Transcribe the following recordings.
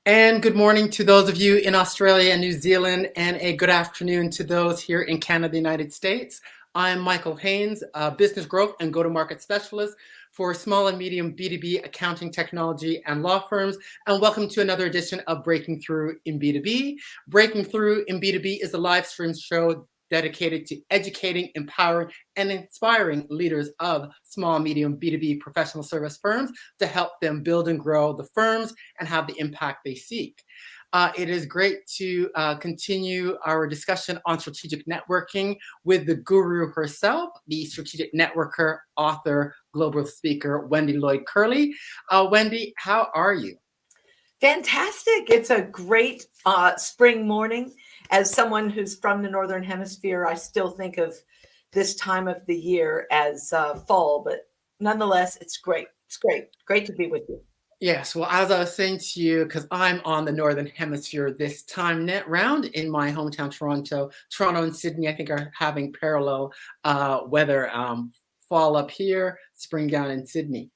And good morning to those of you in Australia and New Zealand, and a good afternoon to those here in Canada, United States. I'm Michael Haynes, a business growth and go-to-market specialist for small and medium B2B accounting, technology, and law firms. And welcome to another edition of Breaking Through in B2B. Breaking Through in B2B is a live stream show dedicated to educating, empowering, and inspiring leaders of small, medium B2B professional service firms to help them build and grow the firms and have the impact they seek. It is great to continue our discussion on strategic networking with the guru herself, the strategic networker, author, global speaker, Wendy Lloyd Curley. Wendy, how are you? Fantastic. It's a great spring morning. As someone who's from the Northern Hemisphere, I still think of this time of the year as fall, but nonetheless, it's great. It's great. Great to be with you. Yes, well, as I was saying to you, because I'm on the Northern Hemisphere this time net round in my hometown, Toronto. Toronto and Sydney, I think, are having parallel weather, fall up here, spring down in Sydney.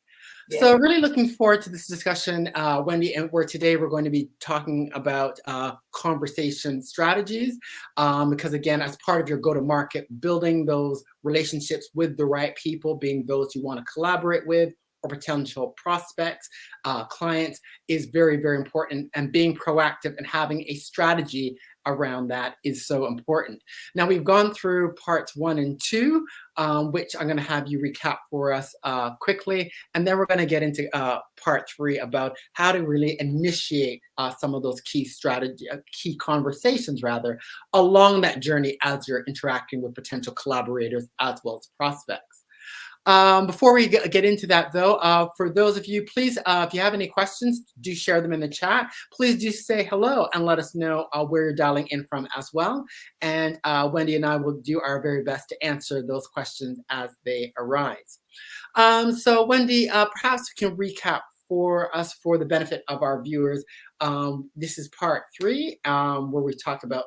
Yeah. So really looking forward to this discussion, Wendy, and where today we're going to be talking about conversation strategies, because again, as part of your go-to-market, building those relationships with the right people, being those you want to collaborate with, or potential prospects, clients, is very, very important. And being proactive and having a strategy around that is so important. Now, we've gone through parts 1 and 2, which I'm going to have you recap for us quickly. And then we're going to get into part 3 about how to really initiate some of those key key conversations, rather, along that journey as you're interacting with potential collaborators as well as prospects. Before we get into that, though, for those of you, please, if you have any questions, do share them in the chat. Please do say hello and let us know where you're dialing in from as well. And Wendy and I will do our very best to answer those questions as they arise. So Wendy, perhaps you can recap for us for the benefit of our viewers. This is part 3, where we talked about,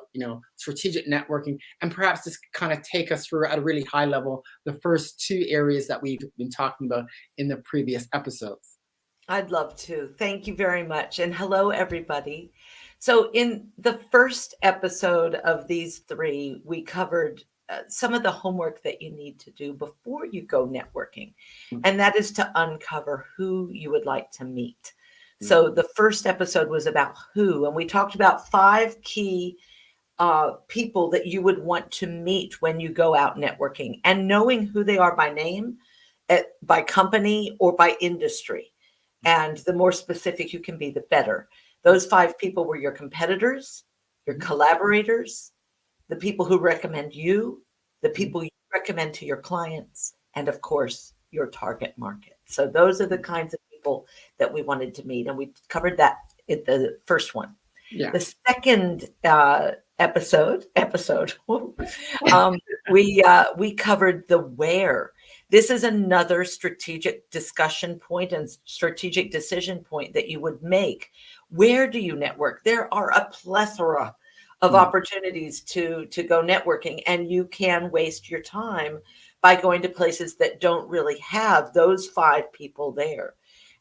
strategic networking, and perhaps just kind of take us through at a really high level the first 2 areas that we've been talking about in the previous episodes. I'd love to. Thank you very much. And hello, everybody. So in the first episode of these 3, we covered some of the homework that you need to do before you go networking, and that is to uncover who you would like to meet. So the first episode was about who, and we talked about 5 key people that you would want to meet when you go out networking, and knowing who they are by name, by company, or by industry. And the more specific you can be, the better. Those 5 people were your competitors, your collaborators, the people who recommend you, the people you recommend to your clients, and of course, your target market. So those are the kinds of people that we wanted to meet. And we covered that in the first one. Yeah. The second episode, we covered the where. This is another strategic discussion point and strategic decision point that you would make. Where do you network? There are a plethora of opportunities to go networking, and you can waste your time by going to places that don't really have those 5 people there.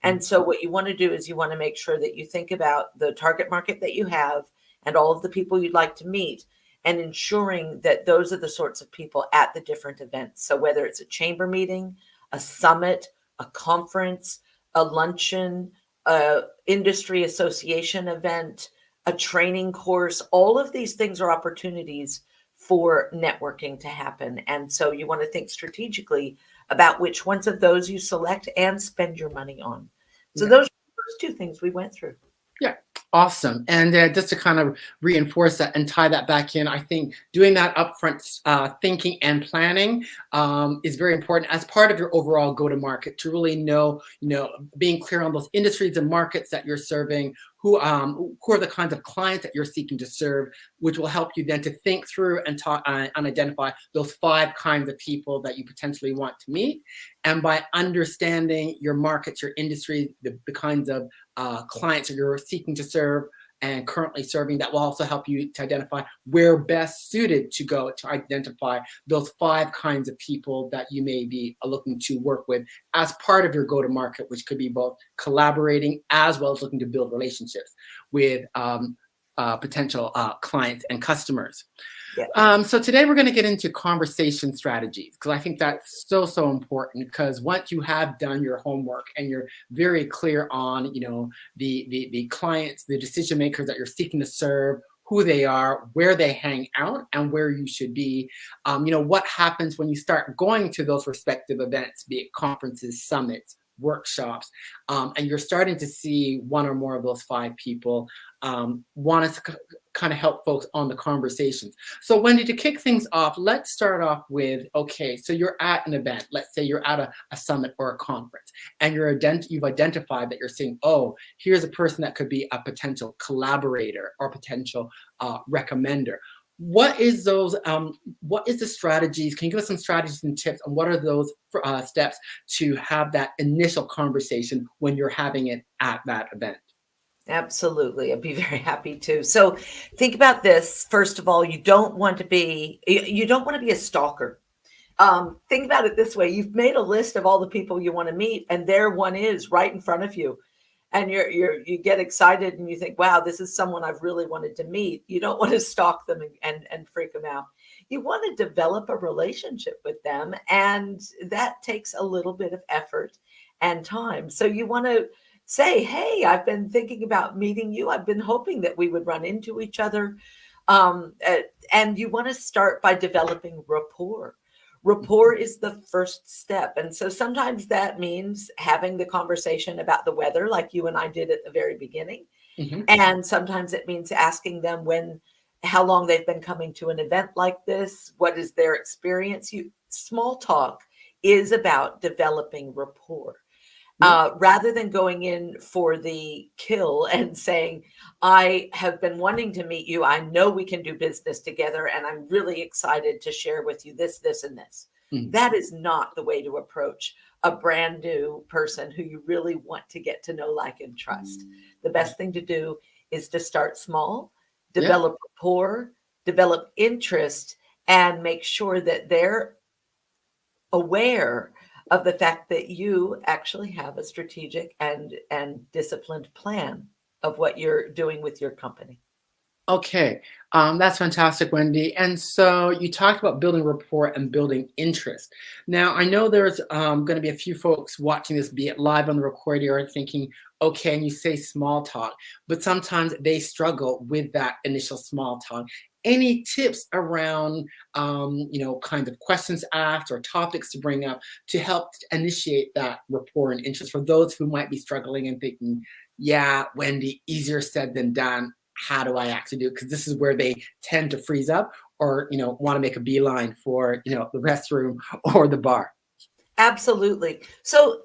And so what you want to do is you want to make sure that you think about the target market that you have and all of the people you'd like to meet, and ensuring that those are the sorts of people at the different events. So whether it's a chamber meeting, a summit, a conference, a luncheon, a industry association event, a training course, all of these things are opportunities for networking to happen. And so you want to think strategically about which ones of those you select and spend your money on. So those are the first 2 things we went through. Yeah, awesome. And just to kind of reinforce that and tie that back in, I think doing that upfront thinking and planning is very important as part of your overall go-to-market, to really know, being clear on those industries and markets that you're serving, who are the kinds of clients that you're seeking to serve, which will help you then to think through and talk and identify those 5 kinds of people that you potentially want to meet. And by understanding your markets, your industry, the kinds of clients that you're seeking to serve, and currently serving that will also help you to identify where best suited to go to identify those 5 kinds of people that you may be looking to work with as part of your go-to-market, which could be both collaborating as well as looking to build relationships with potential clients and customers. Yeah. So today we're going to get into conversation strategies, because I think that's so important, because once you have done your homework and you're very clear on, the clients, the decision makers that you're seeking to serve, who they are, where they hang out, and where you should be, what happens when you start going to those respective events, be it conferences, summits, workshops, and you're starting to see one or more of those 5 people want us to kind of help folks on the conversations. So Wendy, to kick things off, let's start off with, okay, so you're at an event. Let's say you're at a summit or a conference, and you've identified that you're saying, oh, here's a person that could be a potential collaborator or potential recommender. What is those? What is the strategies? Can you give us some strategies and tips on what are those steps to have that initial conversation when you're having it at that event? Absolutely. I'd be very happy to. So think about this. First of all, you don't want to be a stalker. Think about it this way. You've made a list of all the people you want to meet, and there one is right in front of you. And you get excited and you think, wow, this is someone I've really wanted to meet. You don't want to stalk them and freak them out. You want to develop a relationship with them, and that takes a little bit of effort and time. So you want to say, hey, I've been thinking about meeting you. I've been hoping that we would run into each other. And you want to start by developing rapport. Rapport is the first step. And so sometimes that means having the conversation about the weather, like you and I did at the very beginning. Mm-hmm. And sometimes it means asking them how long they've been coming to an event like this. What is their experience? Small talk is about developing rapport. Rather than going in for the kill and saying, I have been wanting to meet you. I know we can do business together, and I'm really excited to share with you this, this, and this. Mm-hmm. That is not the way to approach a brand new person who you really want to get to know, like, and trust. The best thing to do is to start small, develop rapport, develop interest, and make sure that they're aware of the fact that you actually have a strategic and disciplined plan of what you're doing with your company. Okay, that's fantastic, Wendy. And so you talked about building rapport and building interest. Now, I know there's going to be a few folks watching this, be it live on the recording or thinking, okay, and you say small talk, but sometimes they struggle with that initial small talk. Any tips around, kinds of questions asked or topics to bring up to help initiate that rapport and interest for those who might be struggling and thinking, yeah, Wendy, easier said than done. How do I actually do it? Because this is where they tend to freeze up or, want to make a beeline for, the restroom or the bar. Absolutely. So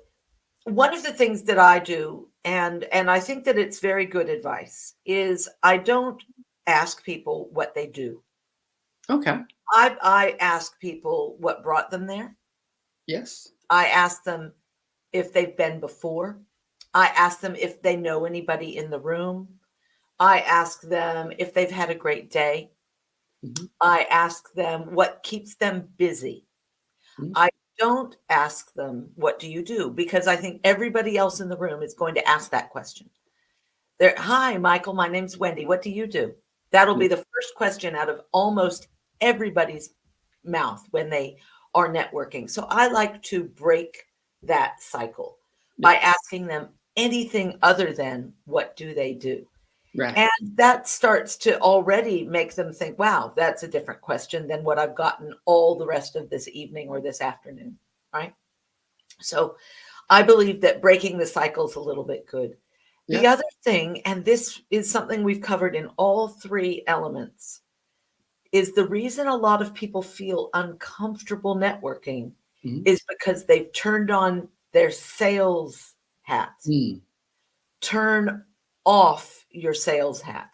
one of the things that I do, and I think that it's very good advice, is I don't ask people what they do. Okay. I ask people what brought them there. Yes. I ask them if they've been before. I ask them if they know anybody in the room. I ask them if they've had a great day. Mm-hmm. I ask them what keeps them busy. Mm-hmm. I don't ask them, what do you do? Because I think everybody else in the room is going to ask that question. Hi, Michael, my name's Wendy. What do you do? That'll be the first question out of almost everybody's mouth when they are networking. So I like to break that cycle by asking them anything other than what do they do? Right. And that starts to already make them think, wow, that's a different question than what I've gotten all the rest of this evening or this afternoon, right? So I believe that breaking the cycle is a little bit good. The other thing, and this is something we've covered in all 3 elements, is the reason a lot of people feel uncomfortable networking is because they've turned on their sales hat. Turn off your sales hat.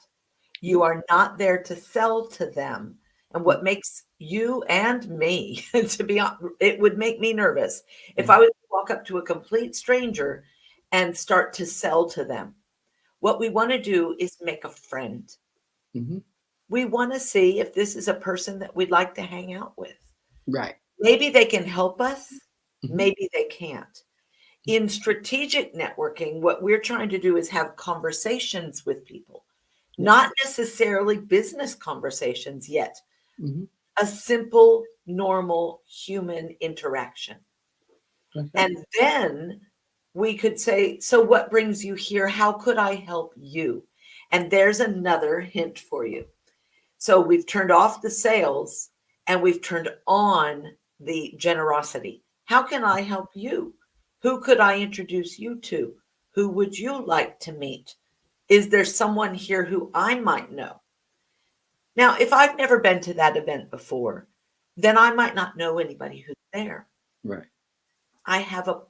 You are not there to sell to them. And what makes you and me, to be honest, it would make me nervous if I would walk up to a complete stranger and start to sell to them. What we want to do is make a friend. Mhm. We want to see if this is a person that we'd like to hang out with. Right. Maybe they can help us, Mhm. maybe they can't. In strategic networking, what we're trying to do is have conversations with people, Yes. not necessarily business conversations yet, Mhm. a simple, normal human interaction. Okay. And then we could say, so what brings you here? How could I help you? And there's another hint for you. So we've turned off the sales and we've turned on the generosity. How can I help you? Who could I introduce you to? Who would you like to meet? Is there someone here who I might know? Now, if I've never been to that event before, then I might not know anybody who's there. Right. I have a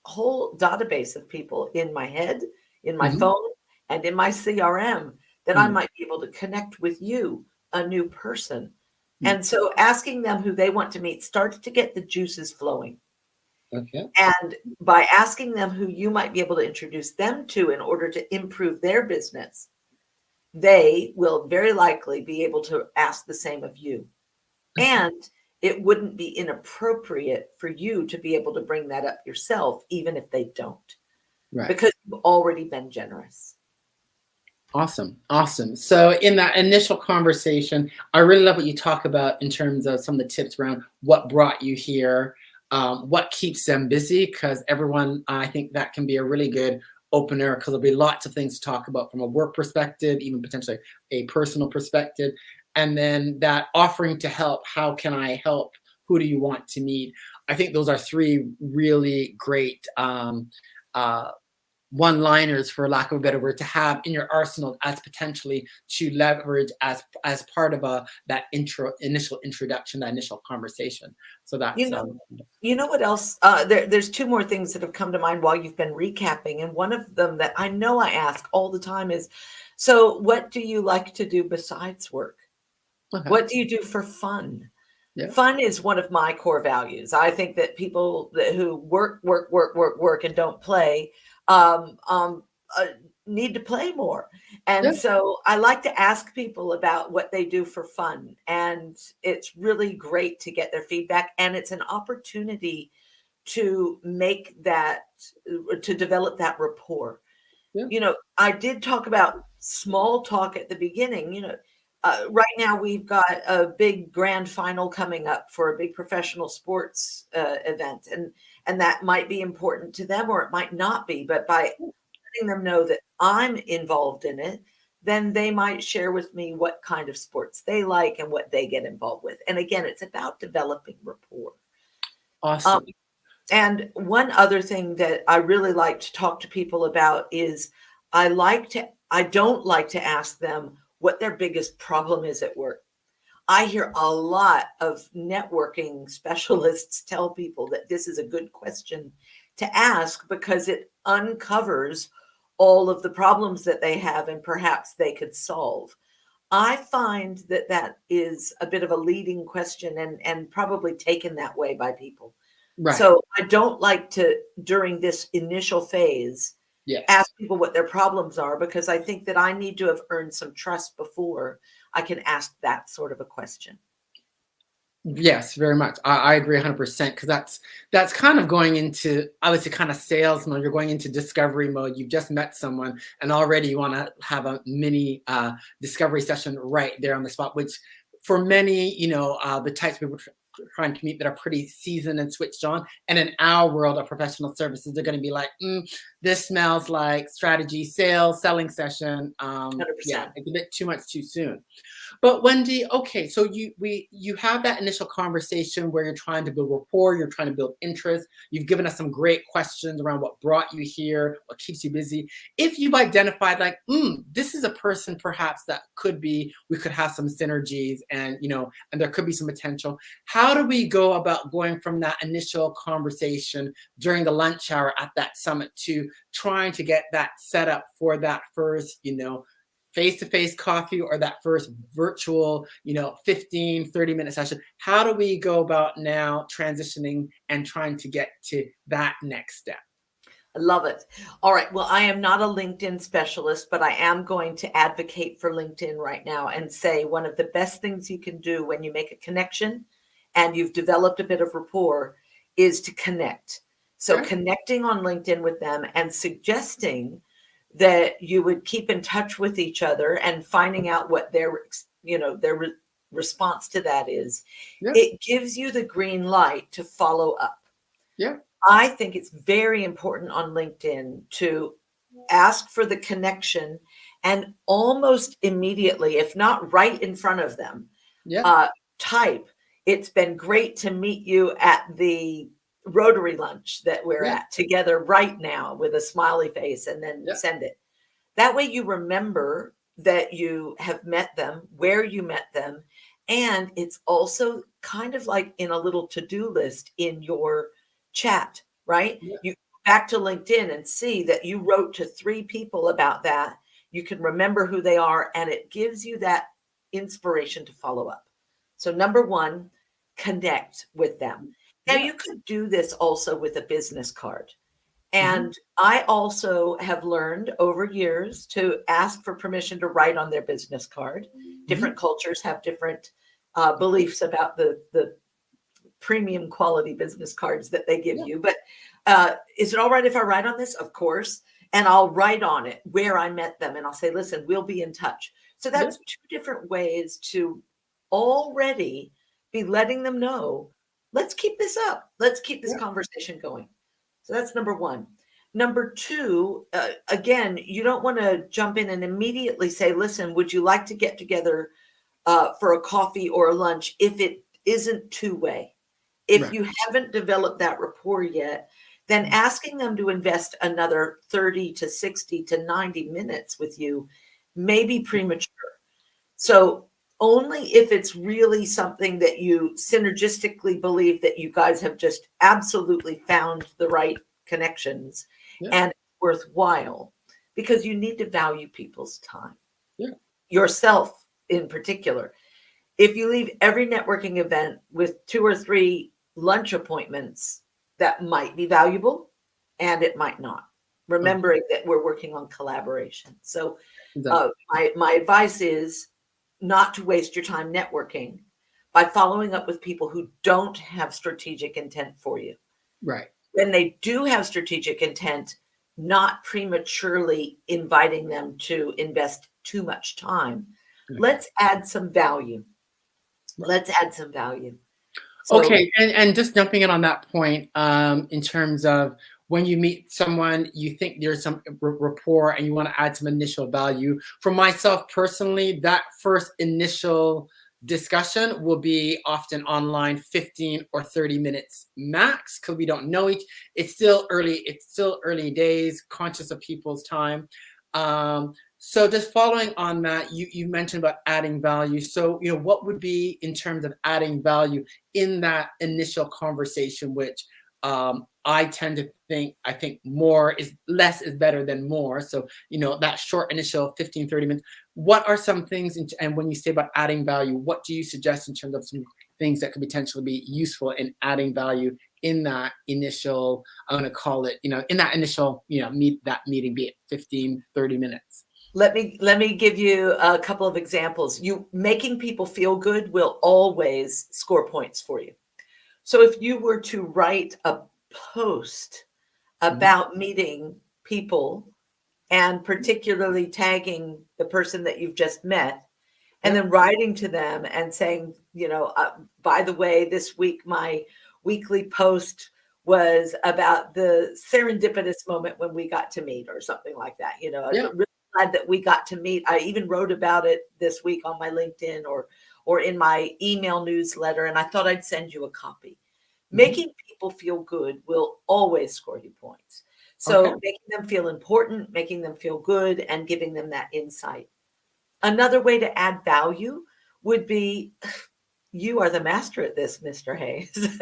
whole database of people in my head, in my Mhm. phone, and in my CRM that I Mm. might be able to connect with you, a new person. Mm. And so asking them who they want to meet starts to get the juices flowing. Okay. And by asking them who you might be able to introduce them to in order to improve their business, they will very likely be able to ask the same of you. And it wouldn't be inappropriate for you to be able to bring that up yourself, even if they don't, Right. because you've already been generous. Awesome. Awesome. So in that initial conversation, I really love what you talk about in terms of some of the tips around what brought you here, what keeps them busy, because everyone, I think that can be a really good opener because there'll be lots of things to talk about from a work perspective, even potentially a personal perspective. And then that offering to help, how can I help? Who do you want to meet? I think those are three really great uh, one-liners, for lack of a better word, to have in your arsenal as potentially to leverage as part of that initial introduction, that initial conversation. So You that's know, you know what else? There's two more things that have come to mind while you've been recapping, and one of them that I know I ask all the time is, so what do you like to do besides work? okay. What do you do for fun? Yeah. Fun is one of my core values. I think that people who work and don't play um, um, uh, need to play more. And Yeah. so I like to ask people about what they do for fun. And it's really great to get their feedback. And it's an opportunity to make that, to develop that rapport. Yeah. I did talk about small talk at the beginning. Right now we've got a big grand final coming up for a big professional sports event, and that might be important to them or it might not be. But by letting them know that I'm involved in it, then they might share with me what kind of sports they like and what they get involved with. And again, it's about developing rapport. Um, Awesome. and one other thing that I really like to talk to people about is I don't like to ask them what their biggest problem is at work. I hear a lot of networking specialists tell people that this is a good question to ask because it uncovers all of the problems that they have and perhaps they could solve. I find that that is a bit of a leading question and probably taken that way by people. Right. So I don't like to, during this initial phase, Yes. ask people what their problems are because I think that I need to have earned some trust before I can ask that sort of a question. Yes, very much. I agree 100% because that's kind of going into obviously kind of sales mode. You're going into discovery mode. You've just met someone, and already you want to have a mini discovery session right there on the spot. Which, for many, the types of people trying to meet that are pretty seasoned and switched on, and in our world of professional services, they're going to be like, "This smells like strategy, sales, selling session." Yeah, 100%. it's a bit too much too soon. But Wendy, okay, so you have that initial conversation where you're trying to build rapport, you're trying to build interest. You've given us some great questions around what brought you here, what keeps you busy. If you've identified like, this is a person perhaps that we could have some synergies and there could be some potential. How do we go about going from that initial conversation during the lunch hour at that summit to trying to get that set up for that first, face-to-face coffee or that first virtual 15-30 minute session? How do we go about now transitioning and trying to get to that next step? I love it. All right. Well, I am not a LinkedIn specialist, but I am going to advocate for LinkedIn right now and say one of the best things you can do when you make a connection and you've developed a bit of rapport is to connect. So Okay. connecting on LinkedIn with them and suggesting that you would keep in touch with each other and finding out what their response to that is. Yeah. It gives you the green light to follow up. Yeah. I think it's very important on LinkedIn to ask for the connection and almost immediately, if not right in front of them, Yeah. uh, type, "It's been great to meet you at the Rotary lunch that we're Yeah. at together right now," with a smiley face, and then Yeah. send it. That way you remember that you have met them, where you met them, and it's also kind of like in a little to-do list in your chat, right? Yeah. You go back to LinkedIn and see that you wrote to 3 people about that. You can remember who they are, and it gives you that inspiration to follow up. So number 1, connect with them. Now Yeah. you could do this also with a business card. Mhm. And I also have learned over years to ask for permission to write on their business card. Mhm. Different cultures have different beliefs about the premium quality business cards that they give Yeah. you. But is it all right if I write on this? Of course. And I'll write on it where I met them and I'll say, listen, we'll be in touch. So Yeah. that's 2 different ways to already be letting them know, let's keep this up. Let's keep this Yeah. conversation going. So that's number 1. Number 2, again, you don't want to jump in and immediately say, listen, would you like to get together for a coffee or a lunch if it isn't two-way? If Right. you haven't developed that rapport yet, then asking them to invest another 30 to 60 to 90 minutes with you may be premature. So only if it's really something that you synergistically believe that you guys have just absolutely found the right connections Yeah. and worthwhile, because you need to value people's time, Yeah. yourself in particular. If you leave every networking event with 2 or 3 lunch appointments, that might be valuable and it might not. Okay. Remembering that we're working on collaboration. So Exactly. my advice is not to waste your time networking by following up with people who don't have strategic intent for you. Right. When they do have strategic intent, not prematurely inviting them to invest too much time. Okay. Let's add some value. Right. Let's add some value. So Okay, and just jumping in on that point, in terms of when you meet someone, you think there's some rapport and you want to add some initial value. For myself personally, that first initial discussion will be often online, 15 or 30 minutes max, because we don't know each. It's still early days, conscious of people's time. So just following on that, you mentioned about adding value. So, what would be in terms of adding value in that initial conversation, which I tend to think, I think less is better than more. So, that short initial 15, 30 minutes, what are some things, and when you say about adding value, what do you suggest in terms of some things that could potentially be useful in adding value in that initial, I'm going to call it, in that initial, meeting, be it 15, 30 minutes? let me give you a couple of examples. You making people feel good will always score points for you. So if you were to write a post Mhm. about meeting people and particularly tagging the person that you've just met, and Yeah. then writing to them and saying, by the way, this week my weekly post was about the serendipitous moment when we got to meet, or something like that. Yeah. Really glad that we got to meet. I even wrote about it this week on my LinkedIn or in my email newsletter, and I thought I'd send you a copy. Mhm. Making people feel good will always score you points. Okay. So making them feel important, making them feel good, and giving them that insight. Another way to add value would be, you are the master at this, Mr. Hayes,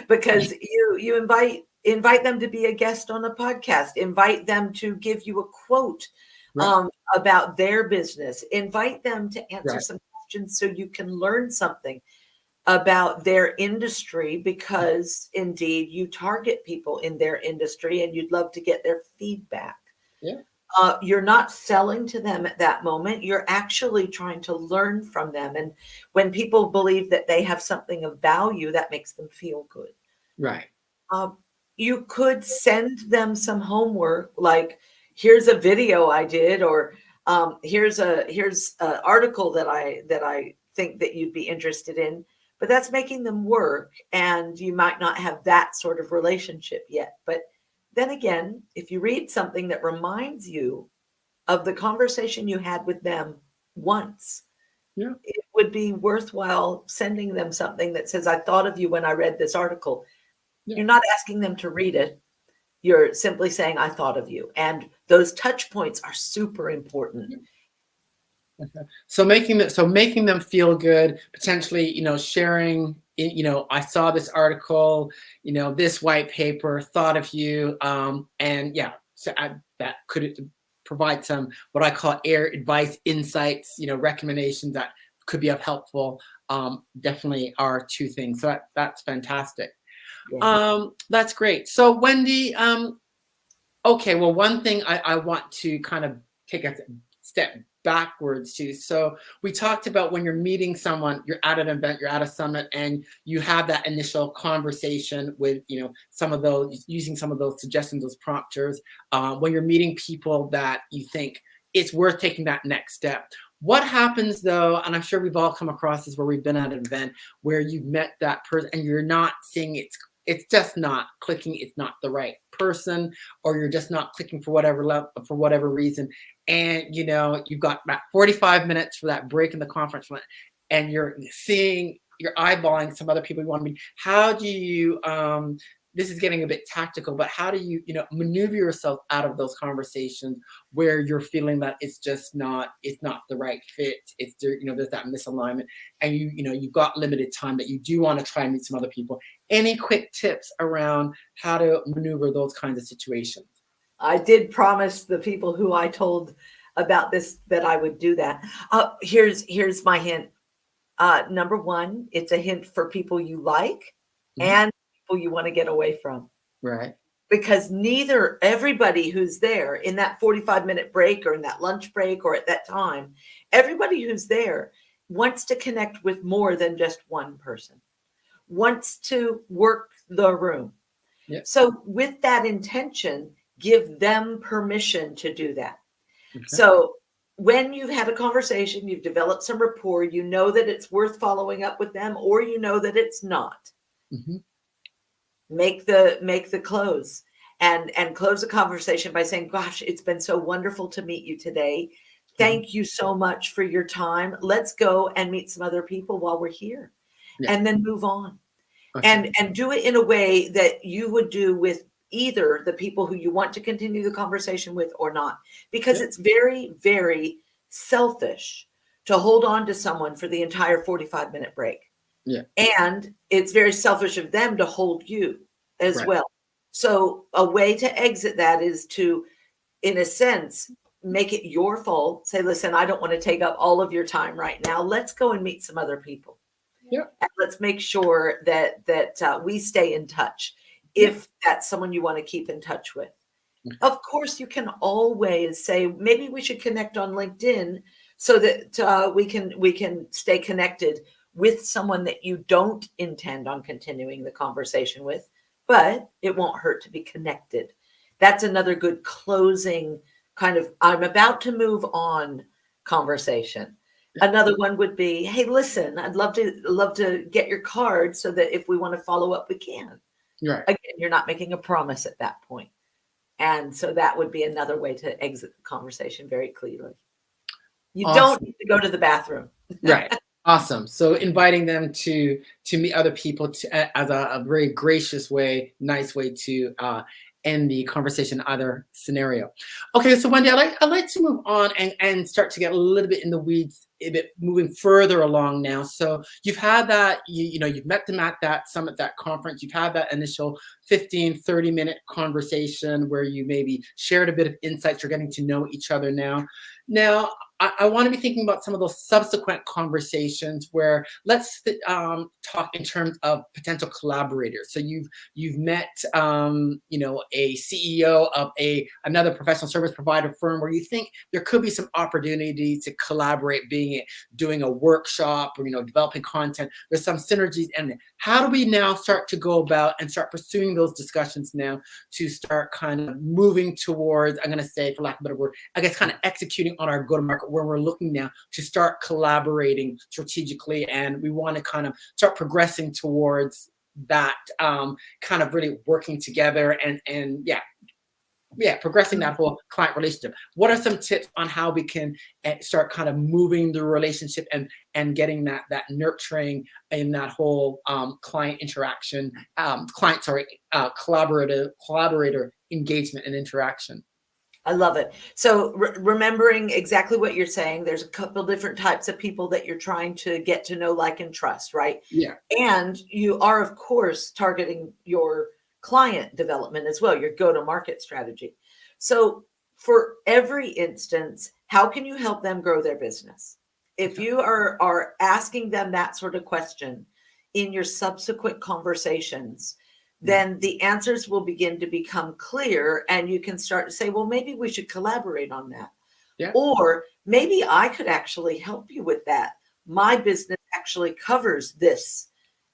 because you invite them to be a guest on a podcast, invite them to give you a quote Right. about their business, invite them to answer Right. some questions so you can learn something. about their industry, because indeed you target people in their industry and you'd love to get their feedback. Yeah. You're not selling to them at that moment. You're actually trying to learn from them. And when people believe that they have something of value, that makes them feel good. Right. Um, you could send them some homework, like here's a video I did, or here's a article that I think that you'd be interested in. But that's making them work, and you might not have that sort of relationship yet. But then again, if you read something that reminds you of the conversation you had with them once, Yeah. it would be worthwhile sending them something that says, I thought of you when I read this article. Yeah. You're not asking them to read it. You're simply saying, I thought of you. And those touch points are super important. Okay. So making them feel good, potentially, sharing, I saw this article, this white paper, thought of you, and yeah, so that could provide some what I call air advice, insights, recommendations that could be of helpful. Definitely are two things. So that's fantastic. Yeah. That's great. So Wendy, okay, well, one thing I want to kind of take a step backwards to. So we talked about when you're meeting someone, you're at an event, you're at a summit, and you have that initial conversation with, some of those, using some of those suggestions, those prompters, when you're meeting people that you think it's worth taking that next step. What happens though, and I'm sure we've all come across this where we've been at an event where you've met that person and you're not seeing it's just not clicking, it's not the right person, or you're just not clicking for whatever reason. And you've got about 45 minutes for that break in the conference, and you're eyeballing some other people you want to meet. How do you this is getting a bit tactical, but how do you maneuver yourself out of those conversations where you're feeling that it's not the right fit, there's that misalignment, and you've got limited time, that you do want to try and meet some other people. Any quick tips around how to maneuver those kinds of situations? I did promise the people who I told about this that I would do that. Here's my hint. Number one, it's a hint for people you like and people you want to get away from. Right. Because everybody who's there in that 45-minute break or in that lunch break or at that time, everybody who's there wants to connect with more than just one person, wants to work the room. Yep. So with that intention, give them permission to do that. Okay. So when you've had a conversation, you've developed some rapport, you know that it's worth following up with them, or you know that it's not. Mm-hmm. Make the close and close the conversation by saying, gosh, it's been so wonderful to meet you today. Thank you so much for your time. Let's go and meet some other people while we're here. Yeah. And then move on. Okay. And do it in a way that you would do with either the people who you want to continue the conversation with or not, because it's very, very selfish to hold on to someone for the entire 45-minute break. Yeah. And it's very selfish of them to hold you as well. So a way to exit that is to, in a sense, make it your fault. Say, listen, I don't want to take up all of your time right now. Let's go and meet some other people. Yeah. And let's make sure that we stay in touch if that's someone you want to keep in touch with. Of course, you can always say, maybe we should connect on LinkedIn so that we can stay connected with someone that you don't intend on continuing the conversation with, but it won't hurt to be connected. That's another good closing kind of, I'm about to move on conversation. Another one would be, hey, listen, I'd love to get your card so that if we want to follow up, we can. Right. Again, you're not making a promise at that point. And so that would be another way to exit the conversation very clearly. You don't need to go to the bathroom. Right. Awesome. So inviting them to meet other people as a very gracious way, nice way to end the conversation, either scenario. Okay, so Wendy, I'd like to move on and start to get a little bit in the weeds, a bit moving further along now. So you've had that, you've met them at that summit, that conference, you've had that initial 15, 30-minute conversation where you maybe shared a bit of insights, you're getting to know each other now. Now, I want to be thinking about some of those subsequent conversations where let's talk in terms of potential collaborators. So you've met a CEO of another professional service provider firm where you think there could be some opportunity to collaborate, doing a workshop or developing content. There's some synergies, and how do we now start to go about and start pursuing those discussions now to start kind of moving towards, I'm going to say, for lack of a better word, I guess kind of executing on our go-to-market, where we're looking now to start collaborating strategically, and we want to kind of start progressing towards that, kind of really working together and progressing that whole client relationship. What are some tips on how we can start kind of moving the relationship and getting that nurturing in that whole client interaction, collaborator engagement and interaction? I love it. So remembering exactly what you're saying, there's a couple different types of people that you're trying to get to know, like, and trust, right? Yeah. And you are, of course, targeting your client development as well, your go-to-market strategy. So for every instance, how can you help them grow their business? If you are asking them that sort of question in your subsequent conversations, then the answers will begin to become clear, and you can start to say, well, maybe we should collaborate on that. Yeah. Or maybe I could actually help you with that. My business actually covers this,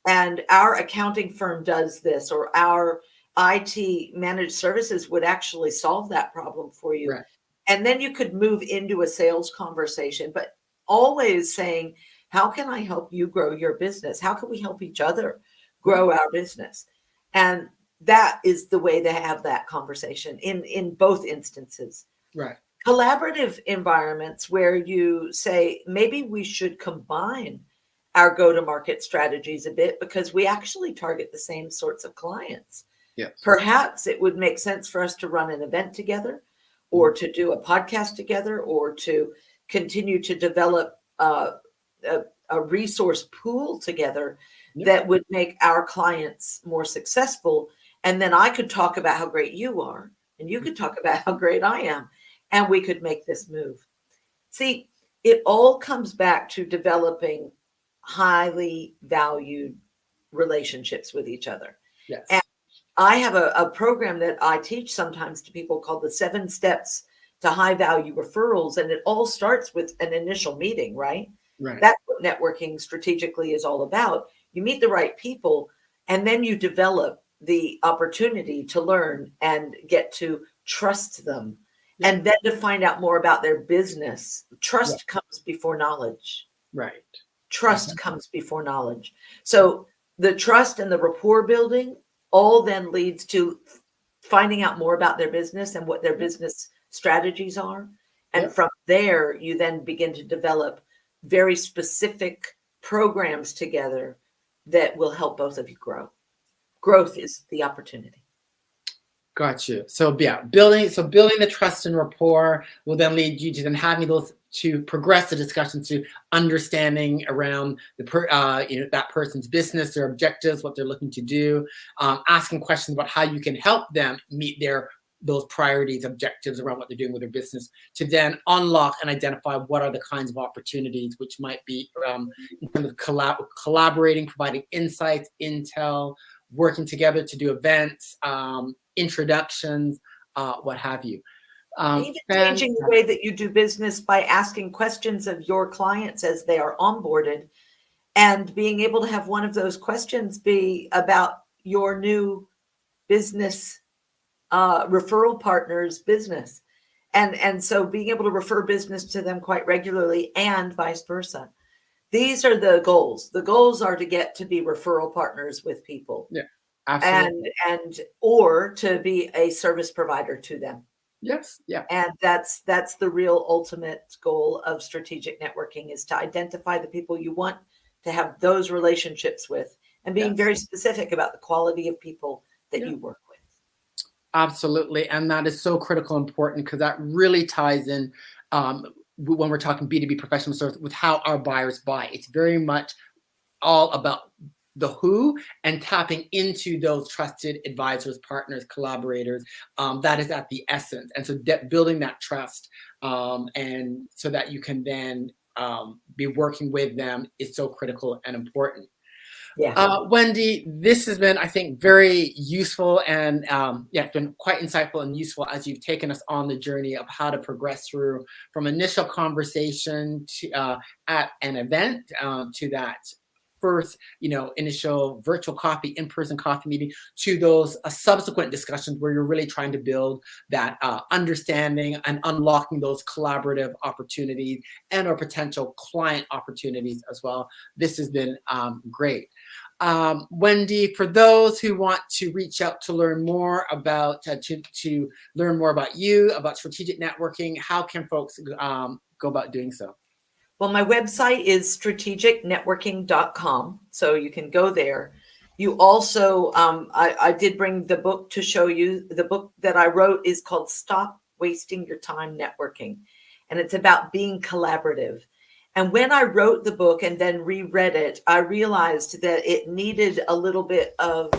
and our accounting firm does this, or our IT managed services would actually solve that problem for you. Right. And then you could move into a sales conversation, but always saying, how can I help you grow your business? How can we help each other grow our business? And that is the way to have that conversation in both instances. Right. Collaborative environments where you say, maybe we should combine our go-to-market strategies a bit because we actually target the same sorts of clients. Yes. Perhaps it would make sense for us to run an event together, or to do a podcast together, or to continue to develop a resource pool together that would make our clients more successful. And then I could talk about how great you are, and you could talk about how great I am, and we could make this move. See, it all comes back to developing highly valued relationships with each other. Yes. And I have a program that I teach sometimes to people called the 7 Steps to High Value Referrals. And it all starts with an initial meeting, right? Right. That's what networking strategically is all about. You meet the right people, and then you develop the opportunity to learn and get to trust them, and then to find out more about their business. Trust comes before knowledge. Right. Trust comes before knowledge. So the trust and the rapport building all then leads to finding out more about their business and what their business strategies are. And from there, you then begin to develop very specific programs together that will help both of you grow. Growth is the opportunity. Got you. So building the trust and rapport will then lead you to then having those to progress the discussion to understanding around that person's business, their objectives, what they're looking to do, asking questions about how you can help them meet those priorities, objectives around what they're doing with their business, to then unlock and identify what are the kinds of opportunities which might be in terms of collaborating, providing insights, intel, working together to do events, introductions, what have you. Even changing the way that you do business by asking questions of your clients as they are onboarded, and being able to have one of those questions be about your new business referral partner's business. And so being able to refer business to them quite regularly, and vice versa. These are the goals. The goals are to get to be referral partners with people. Yeah, absolutely. And or to be a service provider to them. Yes. Yeah. And that's the real ultimate goal of strategic networking, is to identify the people you want to have those relationships with, and being very specific about the quality of people that you work with. Absolutely. And that is so critical and important, because that really ties in when we're talking B2B professional service with how our buyers buy. It's very much all about the who and tapping into those trusted advisors, partners, collaborators. That is at the essence. And so building that trust, and so that you can then be working with them is so critical and important. Yeah. Wendy, this has been, I think, very useful and yeah, it's been quite insightful and useful as you've taken us on the journey of how to progress through from initial conversation to at an event to that first, initial virtual coffee, in-person coffee meeting to those subsequent discussions where you're really trying to build that understanding and unlocking those collaborative opportunities and or potential client opportunities as well. This has been great. Wendy, for those who want to reach out to learn more about to learn more about you, about strategic networking, how can folks go about doing so? Well, my website is strategicnetworking.com, so you can go there. You also, I did bring the book to show you. The book that I wrote is called Stop Wasting Your Time Networking, and it's about being collaborative. And when I wrote the book and then reread it, I realized that it needed a little bit of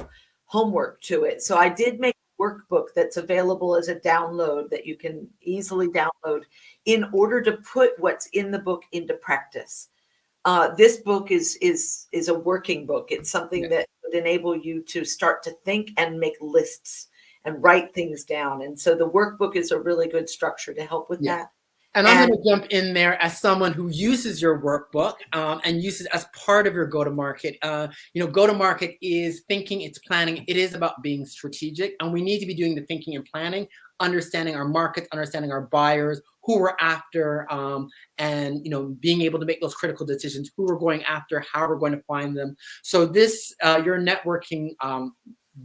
homework to it. So I did make a workbook that's available as a download that you can easily download in order to put what's in the book into practice. This book is a working book. It's something that would enable you to start to think and make lists and write things down. And so the workbook is a really good structure to help with that. And I'm going to jump in there as someone who uses your workbook and uses it as part of your go-to-market. Go-to-market is thinking, it's planning. It is about being strategic, and we need to be doing the thinking and planning, understanding our markets, understanding our buyers, who we're after, and being able to make those critical decisions, who we're going after, how we're going to find them. So this, your networking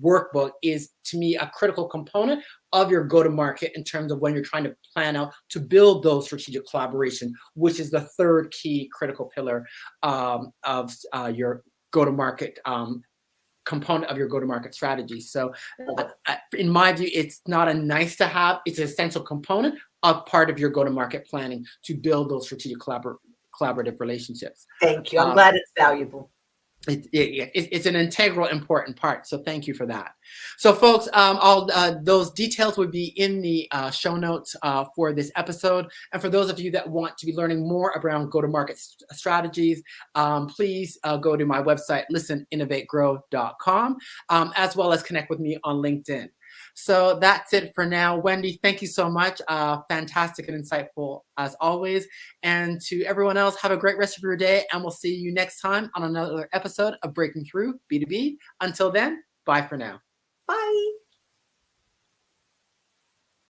workbook is, to me, a critical component of your go-to-market in terms of when you're trying to plan out to build those strategic collaboration, which is the third key critical pillar of your go-to-market component of your go-to-market strategy. So in my view, it's not a nice to have, it's an essential component of part of your go-to-market planning to build those strategic collaborative relationships. Thank you. I'm glad it's valuable. It's an integral, important part. So thank you for that. So folks, all those details would be in the show notes for this episode. And for those of you that want to be learning more around go-to-market strategies, please go to my website, listeninnovategrow.com, as well as connect with me on LinkedIn. So that's it for now. Wendy, thank you so much. Fantastic and insightful as always. And to everyone else, have a great rest of your day. And we'll see you next time on another episode of Breaking Through B2B. Until then, bye for now. Bye.